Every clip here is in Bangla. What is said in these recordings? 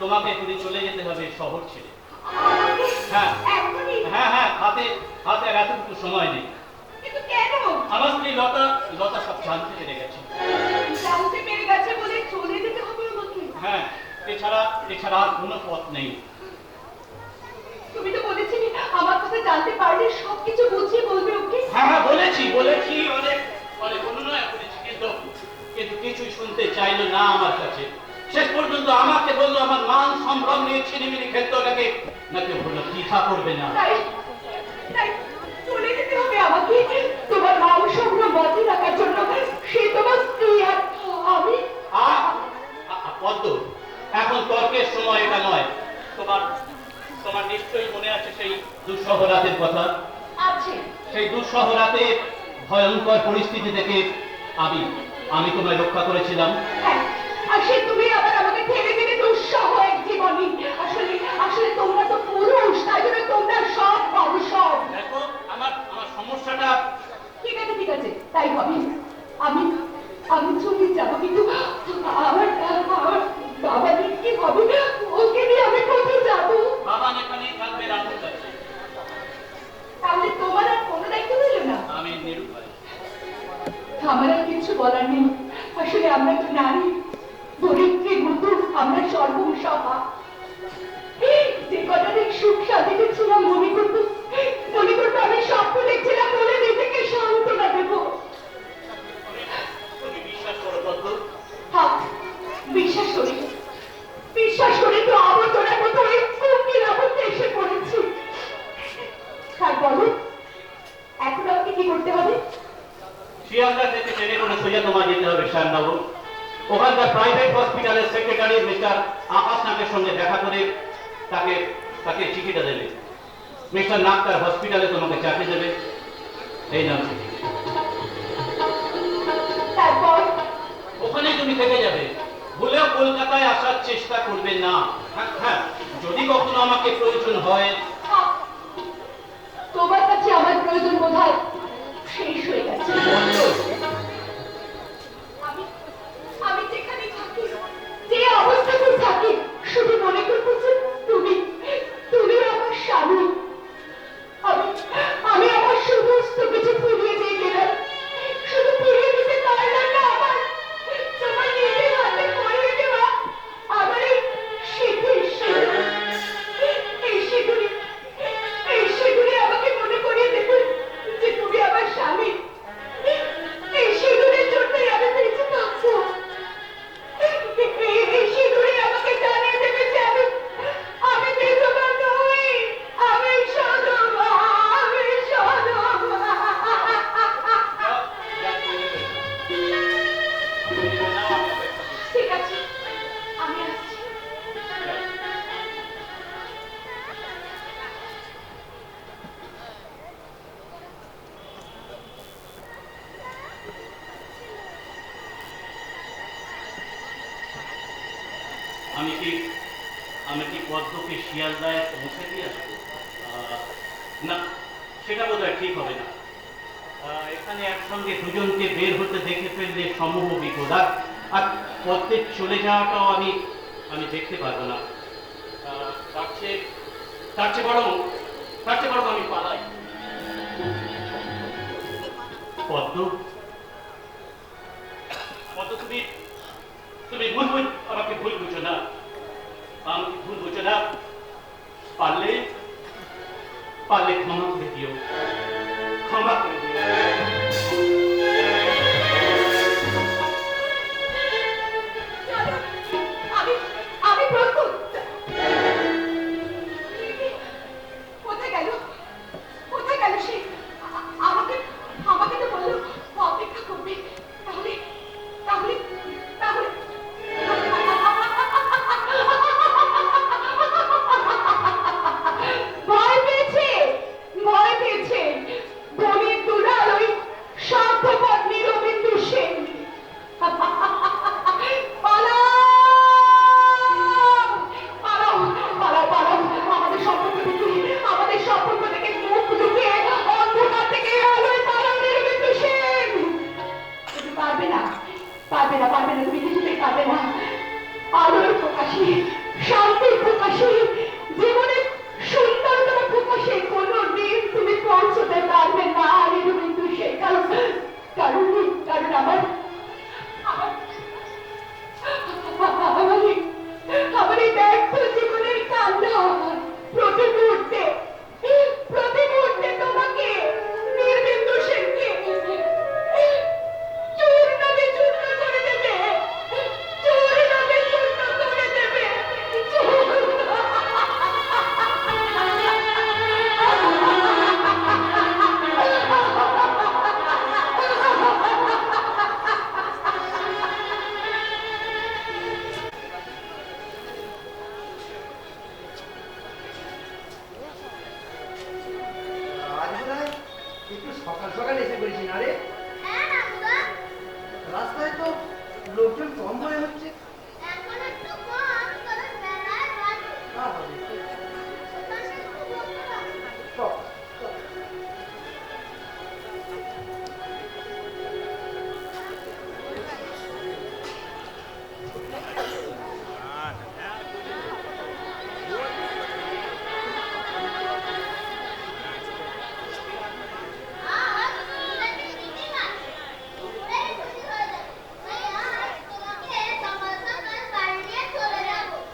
তোমাকে এখনই চলে যেতে হবে শহর ছেড়ে। হ্যাঁ হ্যাঁ হ্যাঁ, হাতে হাতে আর এতটুকু সময় নেই। কিন্তু কেন? আমার স্ত্রী লতা লতা সব জানতে পেরে গেছে। জানতে পেরে গেছে বলে চলে যেতে হবে আমাকে? হ্যাঁ, এছাড়া এছাড়া আর কোনো পথ নেই। তুমি তো বলেছিলে আমার কথা জানতে পারলে সবকিছু বুঝিয়ে বলবে ওকে। হ্যাঁ হ্যাঁ, বলেছি বলেছি, অনেক অনেক অনুনয় করেছি, কিন্তু কিন্তু কিছুই শুনতে চাইলো না আমার কাছে। শেষ পর্যন্ত আমাকে বললো আমার মান সম্ভ্রম নিয়ে ছিনিমিনি খেলতে লাগে, নাকি বললো দ্বিধা করবে না। তাই তাই চলে যেতে হবে আমাকে তোমার মান সম্ভ্রম বজায় রাখার জন্য। সে তোমার স্ত্রী আর আমি। পদ্ম, এখন তর্কের সময় এটা নয়। তোমার তোমার নিশ্চয়ই মনে আছে সেই দুঃসহ রাতের কথা। আছে। সেই দুঃসহ রাতে ভয়ঙ্কর পরিস্থিতি থেকে আমি আমি তোমায় রক্ষা করেছিলাম। হ্যাঁ, আর সে তুমি আবার আমাকে ঠেলে দিলে দুঃসহ এক জীবনী। আসলে আসলে তোমরা তো পুরুষ, তাই জন্য তোমরা সব পারো সব। দেখো, আমার আমার সমস্যাটা। ঠিক আছে ঠিক আছে, তাই হবে। আমি আমি চলে যাবো, কিন্তু আমার আমার বাবা কি হবে? ওকে নিয়ে আমি কোথায় যাবো? বাবা এখানেই থাকবে রামুর কাছে। তাহলে তোমার আর কোনো দায়িত্ব রইল না? আমি নিরুপায়। আমার আর কিছু বলার নেই। আসলে আমরা তো নারী, ধরিত্রী মতো আমরা সর্বসভা। যে কটা দিন সুখ শান্তিতে ছিলাম মনে করতো আমি স্বপ্ন দেখছিলাম বলে নিজেকে সান্ত্বনা দেবো। তুমি বিশ্বাস করো পদ্ম? থাক, বিশ্বাস করি বিশ্বাস করি তো আবর্তনের মতো ওই কুকির আবর্তে এসে পড়েছি। তার বলো এখন আমাকে কি করতে হবে? শিয়ালদা থেকে ট্রেনে করে সোজা তোমার যেতে হবে শ্যামনগর। ওখানকার প্রাইভেট হসপিটালের সেক্রেটারি মিস্টার আকাশ নাকের সঙ্গে দেখা করে তাকে তাকে চিঠিটা দেবে। মিস্টার নাক তার হসপিটালে তোমাকে চাকরি দেবে। এই নাম চিঠি। তারপর ওখানে তুমি থেকে যাবে, ভুলেও কলকাতায় আসার চেষ্টা করবে না। হ্যাঁ হ্যাঁ, যদি কখনো আমাকে প্রয়োজন হয়। তোমার কাছে আমার প্রয়োজন বোধহয় শেষ হয়ে গেছে। আমি আমি যেখানে থাকি, যে অবস্থাতে থাকি, শুধু মনে করতেছি তুমি তুমি আমার স্বামী। আমি আমি আমার সমস্ত কিছু ফিরিয়ে দিয়ে গেলাম, শুধু ফিরিয়ে দিতে পারলাম না আমার তোমার নিজের হাতে পরিয়ে দেওয়া আমার এই সিঁথির সিঁদুর। এই সিঁদুরে আমাকে মনে করিয়ে দেবে যে তুমি আমার স্বামী। এই সিঁদুরের জন্যই আমি বেঁচে থাকবো। এই সিঁদুরে আমাকে জানিয়ে দেবে যে আমি বিধবা নই, আমি সধবা, আমি সধবা। ঠিক আছে, আমি আসছি। আমি কি পদ্মকে শিয়ালদায় পৌঁছে দিয়ে আসবো? না, সেটা বোধহয় ঠিক হবে না। এখানে একসঙ্গে দুজনকে বের হতে দেখে ফেললে সমূহ বিপদ। আর পদ্মের চলে যাওয়াটাও আমি আমি দেখতে পারবো না। তার চেয়ে বরং আমি পালাই। পদ্ম, পদ্ম, তুমি তুমি আমাকে ভুল বুঝো না। আমাকে ভুল বুঝো না। পারলে পারলে ক্ষমা করে দিও, ক্ষমা করে দিও। আমি প্রস্তুত। কোথায় গেল কোথায় গেল সে? আমাকে আমাকে তো বললো অপেক্ষা করবে। তাহলে তাহলে তাহলে ভয় পেয়েছে ভয় পেয়েছে বনের দুলাল ওই স্বার্থপর নীরবিন্দু সেন। আমাদের সম্পর্ক থেকে মুখ লুকিয়ে অন্ধকার থেকে আলোয় পালাও নীরবিন্দু সেন। তুমি পারবে না তুমি কিছুতেই পারবে না। আলোর প্রকাশে শান্তি প্রকাশে, জীবনের সুন্দরতম প্রকাশে কোনোদিন তুমি পৌঁছতে পারবে না ঋতুবিন্দু শেখা। কারণ কারণ আমার আমার আমার আমার এই ব্যর্থ জীবনের কান্না প্রতি মুহূর্তে তোমাকে নির্বিন্দু সেনকে চূর্ণকে চূর্ণ করে দেবে, চূর্ণকে চূর্ণ করে দেবে, আজ মনে হয় একটু সকাল সকাল এসে পড়েছি না রে? রাস্তায় তো লোকজন কম মনে হচ্ছে। না হবে। চল, চল।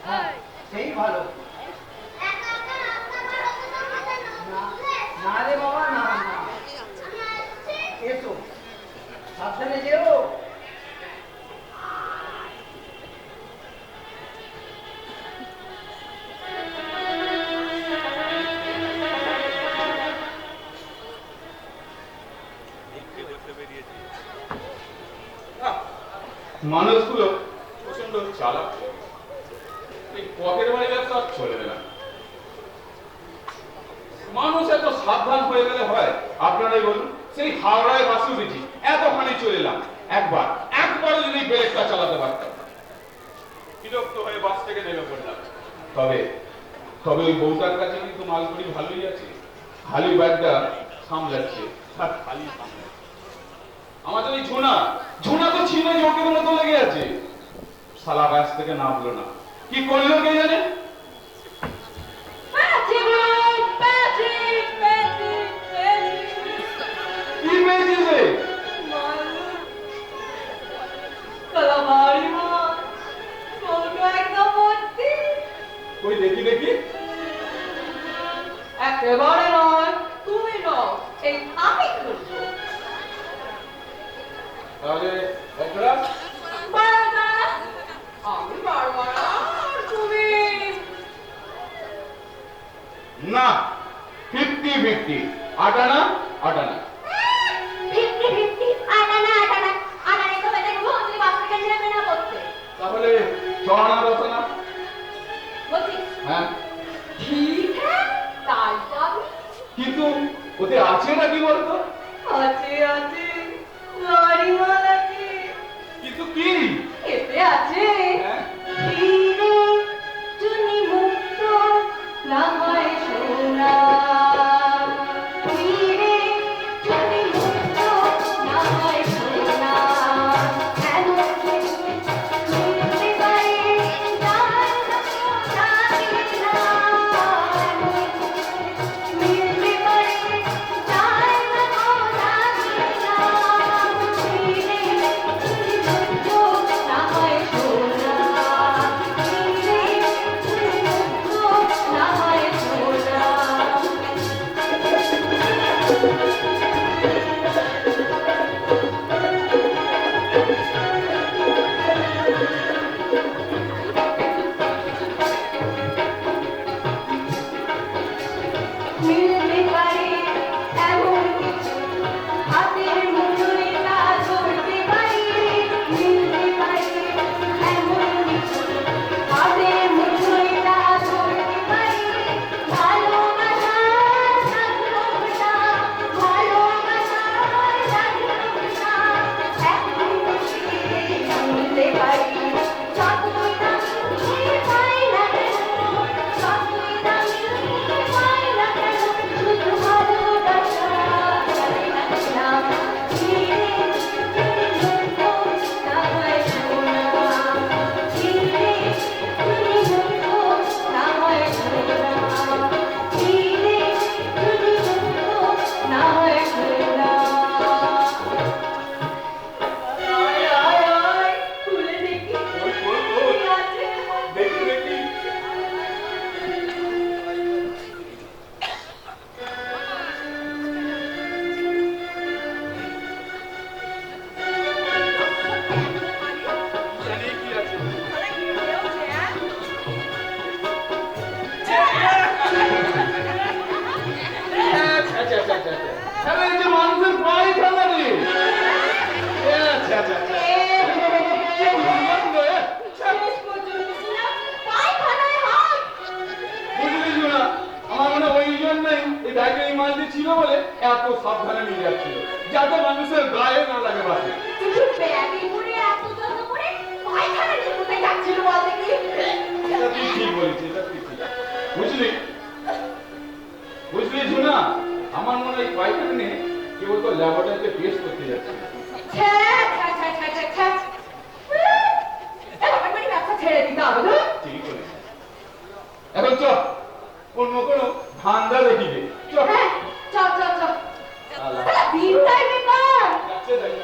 হ্যাঁ, সেই ভালো। না রে বাবা, না না, এসো সাবধানে যেও। মানুষগুলো প্রচন্ড চালাক। এই পকেট বাড়ি ব্যবসা আর চলবে না। মানুষ এত সাবধান হয়ে গেলে হয়? আপনারাই বলুন। সেই হাওড়ায় বাসে উঠেছি, এতখানি চলে এলাম, একবারও যদি ব্রেকটা চালাতে পারতাম। বিরক্ত হয়ে বাস থেকে নেমে পড়লাম। তবে তবে ওই বউটার কাছে কিন্তু মালগুড়ি ভালোই আছে। খালি ব্যাগটা সামলাচ্ছে, আর খালি সামলাচ্ছে। আমাদের ওই ঝুনা তো ছিনে জোকের মতো লেগে আছে। শালা গাছ থেকে নামলো না, কি করলো কে জানে। কি পেয়েছিস রে? ওই দেখি দেখি। একেবারে নয়, তুমি নও, এই আমি করবো। তাহলে একরা আমি পারবো না, তুমি। না, 50-50, আটানা আটানা। 50-50, আটানা আটানা, আটানা তো বেটা গো, তুমি বাস থেকে নেমে না পড়তে। তাহলে চড়ানা রতনা। বলছি হ্যাঁ, ঠিক হ্যাঁ, তাই তো আমি। কিন্তু ওতে আছে না কি বলতো? আছে আছে, লারিমাল আছে। কিন্তু কি? এতে আছে হ্যাঁ? ধীরে চুনি মুক্ত না হয় সোনা, ধীরে চুনি মুক্ত না হয় সোনা, এমন মিলতে পারে যার সোনা কিনা, মিলতে পারে যার সোনা কিনা, ধীরে চুনি মুক্ত না হয় সোনা। আচ্ছা আরে এই যে মানুষের পায়খানা রে আচ্ছা আচ্ছা আচ্ছা কি বললাম রে? শেষ পর্যন্ত শুনলাম পায়খানায় হাত। বুঝলি না আমার মনে হয় ওই জন্যই এই ব্যাগে এই মালটি ছিল বলে এত সাবধানে নিয়ে যাচ্ছিল যাতে মানুষের গায়ে না লাগে বাসে শুধু ব্যাগে করে এত যত্ন করে পায়খানা নিয়ে কোথায় যাচ্ছিল বলতে কি? এটা তুই ঠিক বলেছিস এটা তুই ঠিক বুঝলি বুঝলি শোনা আমার মনে হয় পায়খানা নিয়ে কেউ তো ল্যাবরেটরিতে টেস্ট করতে যাচ্ছে ছ্যা, ছ্যা, ছ্যা, ছ্যা, ছ্যা, ছ্যা। এবার মানে ব্যবসা ছেড়ে দিতে হবে না? ঠিক বলেছিস এখন চ অন্য কোনো ধান্দা দেখি রে চ হ্যাঁ, চল, চল, চল। আল্লাহ। শালা দিনটাই বেকার। যাচ্ছে যাচ্ছে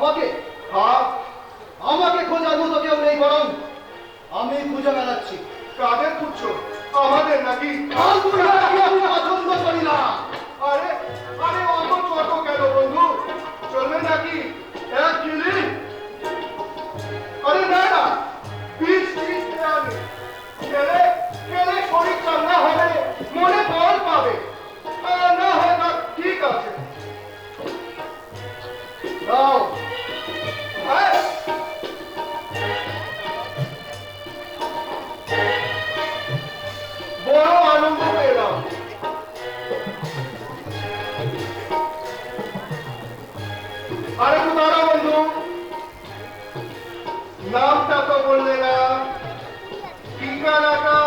আমাকে? হ্যাঁ, আমাকে খোঁজার মতো কেউ নেই, বরং আমি খুঁজে বেড়াচ্ছি। কাদের খুঁজছো? আমাদের নাকি? আমি পছন্দ করি না। আরে আরে অত ছোট কেন বন্ধু? চলবে নাকি এক কিলি? আরে না না, পিস পিস আমি খেলে খেলে শরীর চাঙ্গা হবে, মনে বল পাবে। না হয় না, ঠিক আছে দাও। হ্যাঁ, বড় আনন্দ পেলাম। আরে তো দাঁড়া বন্ধু, নামটা তো বললে না, ঠিকানাটা?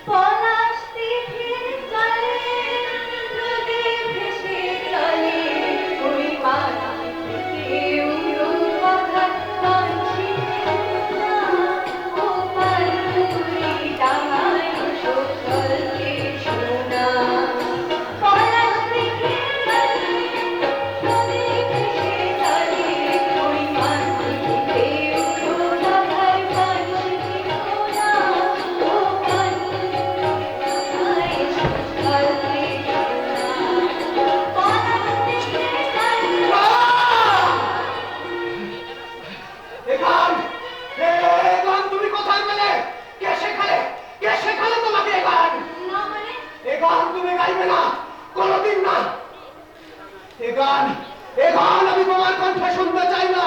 পলাশ তীরের জলে নদী ভেসে চলে, ওই পাড়ায় থেকে উড়ো কথা কাঞ্চিতে না, ও পালুরি ডাঙায় অশোক চলছে শোনা। পলাশ তীরের জলে নদী ভেসে চলে, ওই পাড়ায় থেকে উড়ো কথা কাঞ্চিতে না, ও তুমি কোথায় পেলে? কে শেখালে? কে শেখালে তোমাকে এ গান? এ গান তুমি গাইবে না, কোনোদিন না। এ গান আমি তোমার কণ্ঠে শুনতে চাই না।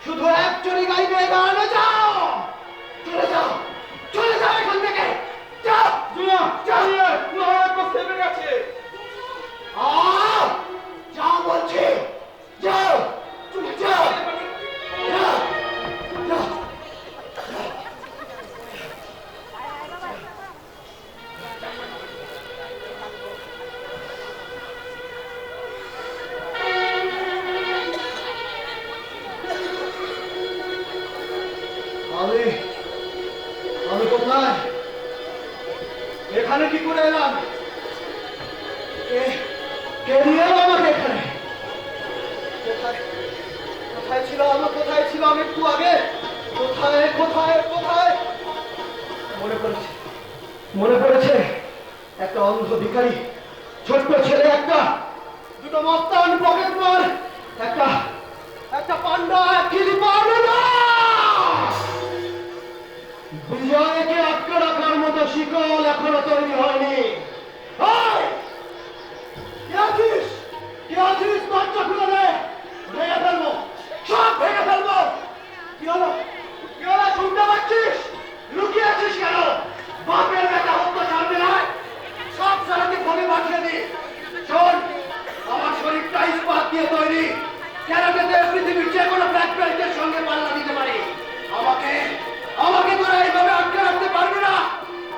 শুধু একজনই গাইবে এ গান। যাও, চলে যাও, চলে যাও এখান থেকে, যাও। থেমে গেছে। যাও বলছি, যাও, চলে যাও, যাও, যাও। আমি কোথায়? এখানে কি করে এলাম? কে নিয়ে এলো আমাকে এখানে? কোথায় ছিলাম একটু আগে? কোথায়? মনে পড়েছে একটা অন্ধ ভিখারি, ছোট্ট ছেলে একটা, দুটো মস্তান পকেট মার, একটা পান্ডা, এক কিলি পান্ডা। বিজয়কে আটকে রাখার মতো শিকল এখনো তৈরি হয়নি। কে আছিস? দরজা খুলে দে, ভেঙে ফেলবো, সব ভেঙে ফেলবো। কি হলো? শুনতে পাচ্ছিস? লুকিয়ে আছিস কেন? বাপের বেটা হত্যা ছাড়বে না, সব সারাকে ফোনে পাঠিয়ে দি। শোন, আমার শরীরটা ইস্পাত দিয়ে তৈরি, ক্যারাটেতে পৃথিবীর যে কোনো ব্ল্যাক বেল্টের সঙ্গে পাল্লা দিতে পারি। আমাকে তোরা এইভাবে আটকে রাখতে পারবে না।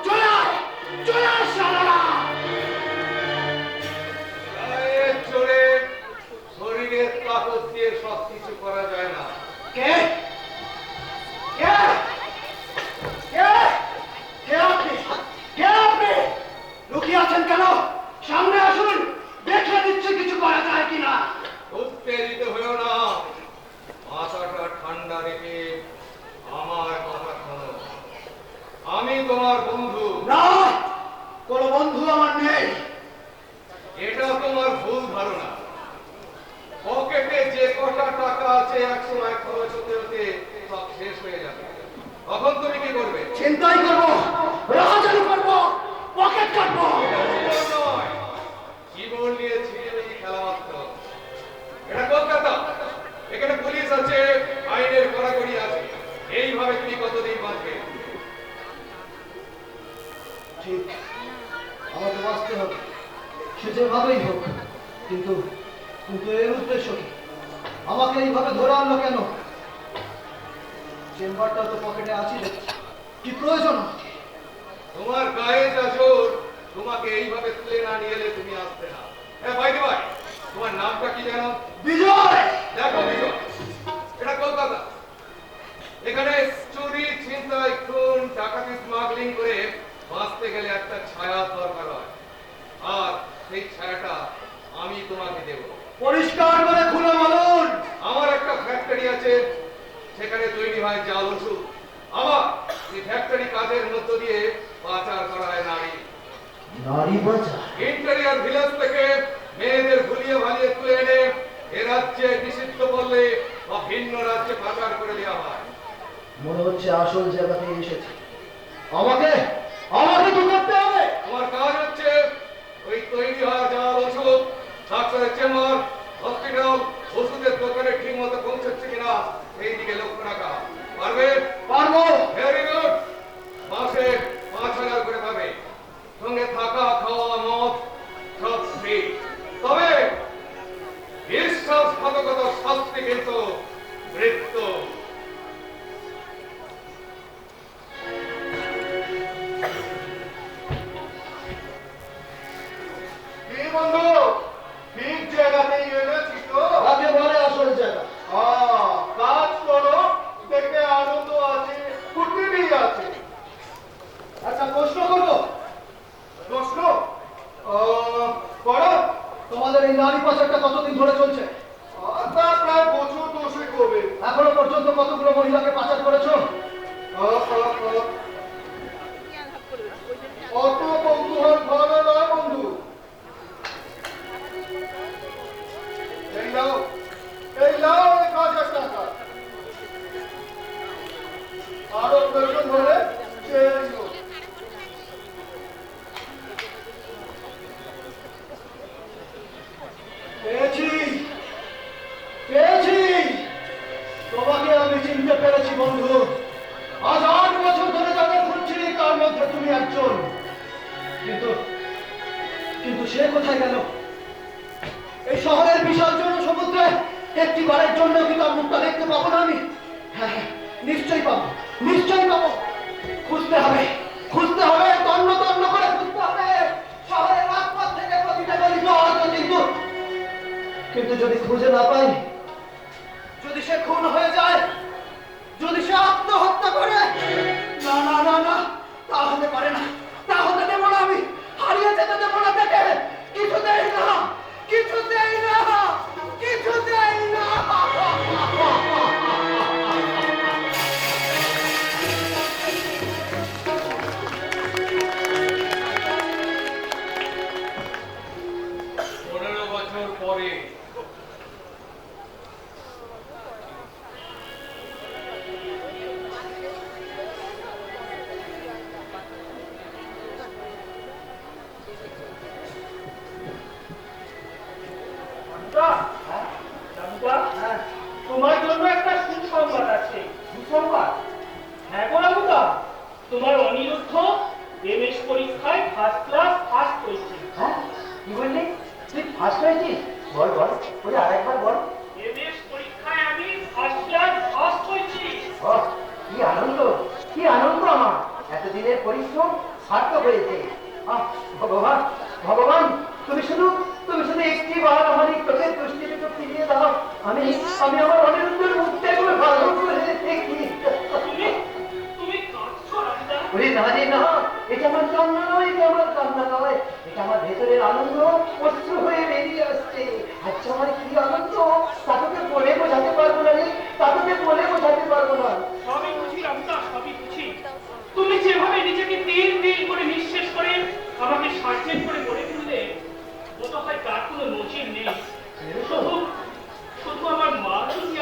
চলে আয় শালারা। শরীরের তাকত দিয়ে সব কিছু করা যায় না। কে আপনি? লুকিয়ে আছেন কেন? সামনে আসুন, দেখে দিচ্ছি কিছু করা যায় কিনা। উত্তেজিত হয়েও না, মাথাটা ঠান্ডা রেখে আমার কথা শোনো। আমি তোমার বন্ধু। না, কোনো বন্ধু আমার নেই। এটা তোমার ভুল ধারণা। পকেটে যে আছে এক সময় খরচ হতে হতে সব শেষ হয়ে যাবে। তখন তুমি কি করবে? চিন্তাই করবো, রাহাজানি করবো, পকেট কাটবো। এটা জীবন নয়, জীবন নিয়ে ছিনিমিনি খেলা মাত্র। এটা কলকাতা, এখানে পুলিশ আছে, আইনের কড়াকড়ি আছে। এইভাবে তুমি কতদিন বাঁচবে? ঠিক, আমাকে বাঁচতে হবে, সে যেভাবেই হোক। কিন্তু কিন্তু এর উদ্দেশ্য কি? আমাকে এইভাবে ধরে আনলো কেন? চেম্বারটা তো পকেটে আছে, কি প্রয়োজন? তোমার গায়ে যা জোর, তোমাকে এইভাবে তুলে না নিয়ে এলে তুমি আসতে না। হ্যাঁ ভাই ভাই, তোমার নামটা কি জানো? বিজয়! দেখো বিজয়, এটা কলকাতা। এখানে চুরি, ছিনতাই, খুন, ডাকাতি, স্মাগলিং করে বাঁচতে গেলে একটা ছায়া দরকার হয়। আর সেই ছায়াটা আমি তোমাকে দেব। পরিষ্কার করে খুলে বলুন। আমার একটা ফ্যাক্টরি আছে, সেখানে তৈরি হয় জাল ওষুধ। আবার এই ফ্যাক্টরি কাজের মধ্য দিয়ে পাচার করা হয় নারী। নারী বাজার? ইন্টেরিয়র ভিলেজ থেকে মেয়েদের ভুলিয়ে ভালিয়ে তুলে এনে এ রাজ্যে নিষিদ্ধ করলে বা ভিন্ন রাজ্যে পাচার করে দেওয়া হয়। মনে হচ্ছে আসল জায়গাতে এসেছে। আমাকে আমাকে কি করতে হবে? তোমার কাজ হচ্ছে ওই তৈরি হওয়া জাল ওষুধ ডাক্তারের চেম্বার, হসপিটাল, ওষুধের দোকানে ঠিক মতো পৌঁছচ্ছে কিনা সেই দিকে লক্ষ্য রাখা। পারবে? পারবো। Very good. মাসে 5,000 করে পাবে, সঙ্গে থাকা, খাওয়া, মদ সব ফ্রি। তবে বিশ্বাসঘাতকতার শাস্তি কিন্তু মৃত্যু। কি বন্ধু, ঠিক জায়গাতেই এনেছি তো? আগে বলে আসল জায়গা। কাজ করো, দেখতে আনন্দ আছে, ফুর্তি আছে। আচ্ছা, প্রশ্ন করবো? প্রশ্ন করো। তোমাদের এই নারী পাচারটা কতদিন ধরে চলছে? তা প্রায় বছর 10 হবে। এখনো পর্যন্ত কতগুলো মহিলাকে পাচার করেছো? অত কৌতূহল ভালো নয় বন্ধু। এই নাও, এই 1,000 টাকা। আরো প্রয়োজন হলে চেয়ে নিও। পেয়েছি, পেয়েছি। তোমাকে আমি চিনতে পেরেছি বন্ধু। আজ 8 বছর ধরে যাদের খুঁজছি তার মধ্যে তুমি একজন। কিন্তু কিন্তু সে কোথায় গেল? এই শহরের বিশাল জনসমুদ্রে একটি বারের জন্য কি তার মুখটা দেখতে পাবো না আমি? হ্যাঁ হ্যাঁ, নিশ্চয়ই পাবো, নিশ্চয়ই পাবো। খুঁজতে হবে, খুঁজতে হবে, তন্ন তন্ন করে খুঁজতে হবে। শহরের রাজপথ থেকে প্রতিটা গলিতে হয়তো, কিন্তু যদি খুঁজে না পাই, যদি সে খুন হয়ে যায়, যদি সে আত্মহত্যা করে, না না না না, তা হতে পারে না, তা হতে দেবো না আমি। হারিয়ে যেতে দেবো না তাকে। কিছুতেই না, কিছুতেই না, কিছুতেই না। বছর পরে তোমার জন্য একটা সুসংবাদ আছে। সুসংবাদ? হ্যাঁ গো রামুদা, তোমার অনিরুদ্ধ এমএস পরীক্ষায় ফার্স্ট ক্লাস ফার্স্ট হয়েছে। হ্যাঁ, কি বললি? তুই ফার্স্ট হয়েছিস? বল বল, ওই আরেকবার বল। এমএস পরীক্ষায় আমি ফার্স্ট ক্লাস ফার্স্ট হয়েছি। কি আনন্দ, কি আনন্দ আমার। এতদিনের পরিশ্রম সার্থক হয়েছে। ভগবান, ভগবান, তুমি শুধু একটি বার আমার এই চোখের দৃষ্টিটুকু ফিরিয়ে দাও। আমি আমার অনিরুদ্ধের মুখটা একটু ভালো করে দেখি। তুমি কাঁদছো রামুদা? ওরে না রে না, এটা আমার কান্না নয়, এটা আমার কান্না নয়, এটা আমার ভেতরের আনন্দ অশ্রু হয়ে বেরিয়ে আসছে। আচ্ছা, আমার কি আনন্দ তা তোকে বলে বোঝাতে পারবো না রে, তা তোকে বলে বোঝাতে পারবো না। সবই বুঝি রামুদা, সবই বুঝি। তুমি যেভাবে নিজেকে তিল তিল করে নিঃশেষ করে আমাকে সার্জেন্ট করে গড়ে তুললে, ও তো হয় তার কোনো নজির নেই। শুধু শুধু আমার মা যদি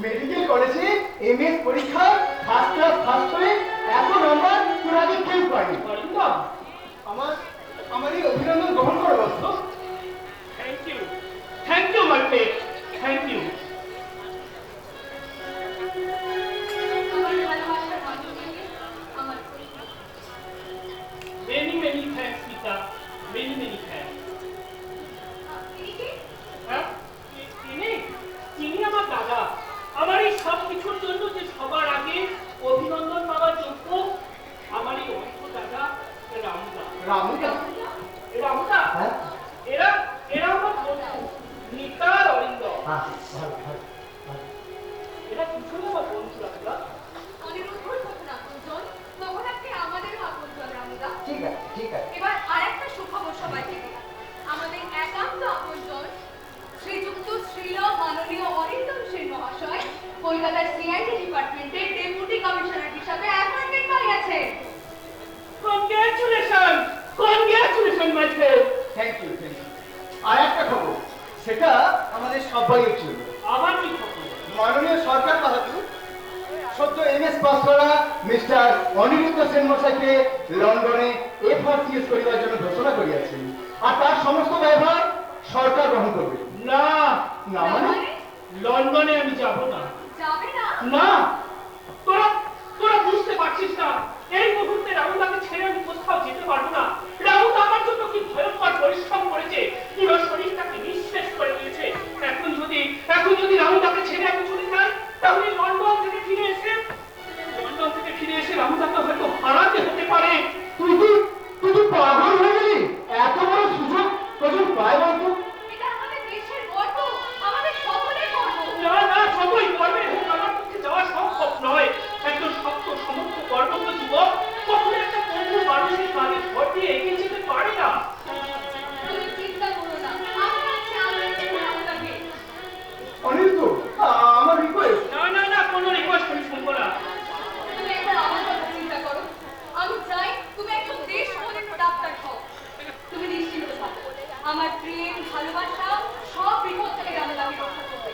মেডিকেল কলেজে এমএস পরীক্ষায় ফার্স্ট ক্লাস ফার্স্ট হয়ে এত নম্বর তোর আগে কেউ পায়নি। অরিন্দম, আমার এই অভিনন্দন গ্রহণ করো বস্ত। Thank you my friend, thank you. আমার ভালোবাসার মানুষকে আমার পরিবার। মেনি মেনি থ্যাঙ্কস পিতা, মেনি মেনি থ্যাঙ্কস। তিনি কি? হ্যাঁ, তিনি আমার দাদা। আমার এই সব কিছুর জন্য যে সবার আগে অভিনন্দন পাওয়ার যোগ্য আমার এই অর্থ দাদা রামদা। রামুদা? রামদা, হ্যাঁ এরা আমার বন্ধু নিতা আর অরিন্দম। হ্যাঁ, ভালো ভালো ভালো। এরা দুজনে আমার বন্ধু রামদা। অনিরুদ্ধর কখন আপনজন, তখন আপনি আমাদেরও আপনজন রামুদা। ঠিক আছে ঠিক আছে। এবার আরেকটা সুখবর সবাই থেকে। আমাদের একান্ত আপনজন শ্রীযুক্ত শ্রীল মাননীয় অরিন্দম সেন মহাশয় কলকাতার সিআইডি ডিপার্টমেন্টের ডেপুটি কমিশনার হিসাবে অ্যাপয়েন্টমেন্ট পাইয়াছেন। Congratulation, congratulation my friend. Thank you thank you. আর একটা খবর, সেটা আমাদের সবাইয়ের জন্য। আবার কি খবর? মাননীয় সরকার বাহাদুর সদ্য এমএস পাস করা মিস্টার অনিরুদ্ধ সেন মশাইকে লন্ডনে এফআরসিএস করিবার জন্য ঘোষণা করিয়াছেন, আর তার সমস্ত ব্যবহার সরকার গ্রহণ করবে। না, না মানে? লন্ডনে আমি যাব না। যাবে না? না, তোরা বুঝতে পারছিস না, এই মুহূর্তে রাহুলদাকে ছেড়ে আমি কোথাও যেতে পারবো না। রাহুল আমার জন্য কি ভয়ঙ্কর পরিশ্রম করেছে, পুরো শরীরটাকে নিঃশেষ করে দিয়েছে। এখন যদি রাহুলদাকে ছেড়ে আমি চলে যাই, তাহলে লন্ডন থেকে ফিরে এসে রাহুলদাকে হয়তো হারাতে হতে পারে। তুই কি পাগল হয়ে গেলি? এত বড় সুযোগ কজন পায় বলতো? এটা আমাদের দেশের গর্ব, আমাদের সকলের গর্ব। না, সবই গর্বের হোক, আমার পক্ষে যাওয়া সম্ভব নয়। একজন শক্ত সমর্থ কর্মঠ যুবক কখনো একটা বন্ধু মানুষের কাজে ভর দিয়ে এগিয়ে যেতে পারে না। তুমি চিন্তা করো না, আমি আছি, আমি দেখব আপনাকে। অনিরুদ্ধ, আমার রিকোয়েস্ট। না, কোনো রিকোয়েস্ট আমি শুনবো না। তুমি একবার আমার কথা চিন্তা করো। আমি চাই তুমি একজন দেশপ্রেমিক ডাক্তার হও। তুমি নিশ্চিন্ত থাকো, আমার প্রেম ভালোবাসা সব বিপদ থেকে আমাকে রক্ষা করবে।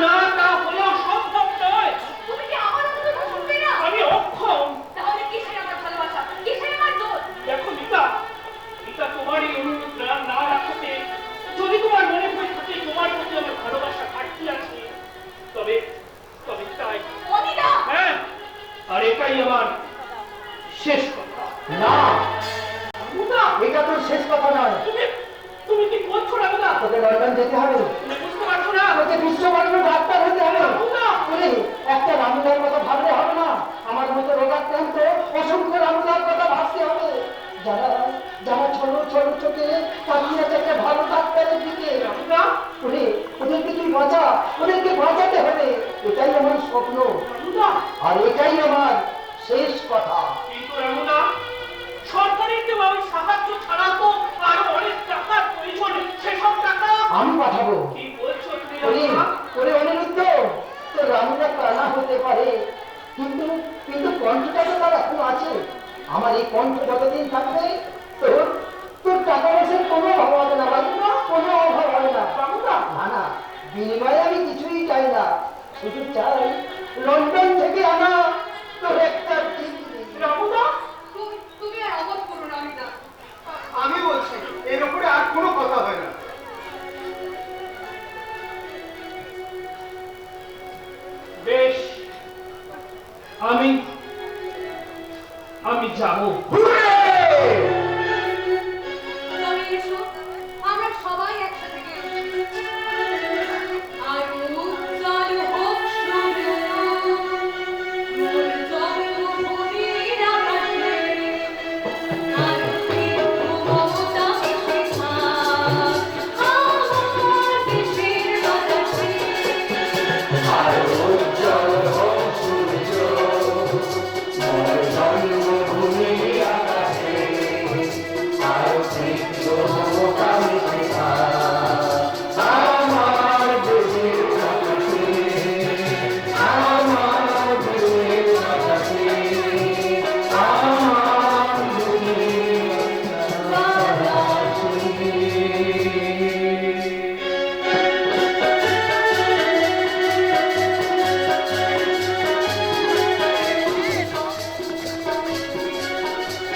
না, তা হলেও সম্ভব নয়। তুমি কি আমার কথা শুনবে না? আমি অক্ষম। তাহলে কিসের আমার ভালোবাসা, কিসের আমার দোষ? দেখো মিতা, তোমার এই অনুরোধ না রাখতে, যদি তোমার মনে হয়ে থাকে তোমার প্রতি আমার ভালোবাসা ঘাটতি আছে, তবে তাই। অনিতা! হ্যাঁ, আর এটাই আমার শেষ কথা। না, রাহুলদা, এটা তোর শেষ কথা নয়। তুমি কি বলছো রাহুলদা? তোকে লন্ডন যেতে হবে, তুমি বুঝতে পারছো না? তোকে বিশ্বমানের ডাক্তার হতে হবে। রাহুলদা! তুই একটা রামুদার কথা ভাবলে হবে না, আমার মতো রোগাক্রান্ত অসংখ্য রামুদার কথা ভাবতে হবে, যারা ছোট চোখে তাকিয়ে আছে একটা ভালো ডাক্তারের দিকে। রাহুলদা, ওদেরকে তুই বাঁচা, ওদেরকে বাঁচাতে হবে, এটাই আমার স্বপ্ন, রাহুলদা, আর এটাই আমার শেষ কথা। কিন্তু রাহুলদা, সরকারের দেওয়া ওই সাহায্য ছাড়া তো আরো অনেক টাকার প্রয়োজন। সেসব টাকা আমি পাঠাবো। কি বলছো তুমি রাহুলদা? অনিরুদ্ধ, তোর রামুদা কানা হতে পারে, কিন্তু কণ্ঠটা তো তার এখন আছে। আমার এই কণ্ঠ যতদিন থাকবে তোর টাকা পয়সার কোনো অভাব হবে না, কোনো অভাব হবে না। রাহুলদা, না, বিনিময়